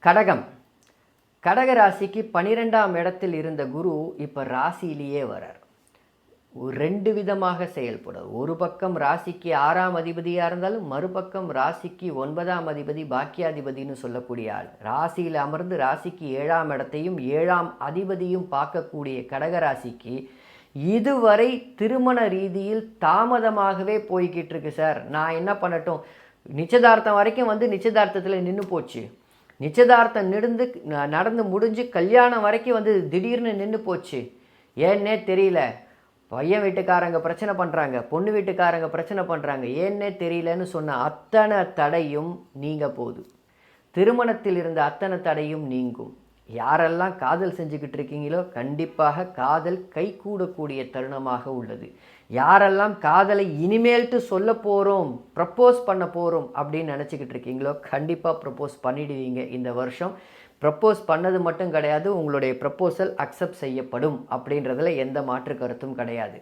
கடகம். கடக ராசிக்கு 12ஆம் இடத்தில் இருந்த குரு இப்போ ராசியிலேயே வரார். ரெண்டு விதமாக செயல்படும். ஒரு பக்கம் ராசிக்கு 6ஆம் அதிபதியாக இருந்தாலும் மறுபக்கம் ராசிக்கு 9ஆம் அதிபதி பாக்கியாதிபதினு சொல்லக்கூடிய ஆள். ராசியில் அமர்ந்து ராசிக்கு 7ஆம் இடத்தையும் 7ஆம் அதிபதியும் பார்க்கக்கூடிய கடகராசிக்கு இதுவரை திருமண ரீதியில் தாமதமாகவே போய்கிட்டு இருக்கு. சார் நான் என்ன பண்ணட்டும், நிச்சயதார்த்தம் வரைக்கும் வந்து நிச்சயதார்த்தத்தில் நின்று போச்சு, நிச்சயதார்த்தம் நடந்து முடிஞ்சு கல்யாணம் வரைக்கும் வந்து திடீர்னு நின்று போச்சு, ஏன்னே தெரியல, பையன் வீட்டுக்காரங்க பிரச்சனை பண்ணுறாங்க, பொண்ணு வீட்டுக்காரங்க பிரச்சனை பண்ணுறாங்க, ஏன்னே தெரியலன்னு சொன்ன அத்தனை தடையும் நீங்க போகுது. திருமணத்தில் இருந்த அத்தனை தடையும் நீங்கும். யாரெல்லாம் காதல் செஞ்சுக்கிட்டு இருக்கீங்களோ கண்டிப்பாக காதல் கைகூடக்கூடிய தருணமாக உள்ளது. யாரெல்லாம் காதலை இனிமேல்ட்டு சொல்ல போகிறோம், ப்ரப்போஸ் பண்ண போகிறோம் அப்படின்னு நினச்சிக்கிட்டு இருக்கீங்களோ கண்டிப்பாக ப்ரப்போஸ் பண்ணிடுவீங்க. இந்த வருஷம் ப்ரப்போஸ் பண்ணது மட்டும் கிடையாது, உங்களுடைய ப்ரப்போசல் அக்செப்ட் செய்யப்படும் அப்படின்றதுல எந்த மாற்று கருத்தும் கிடையாது.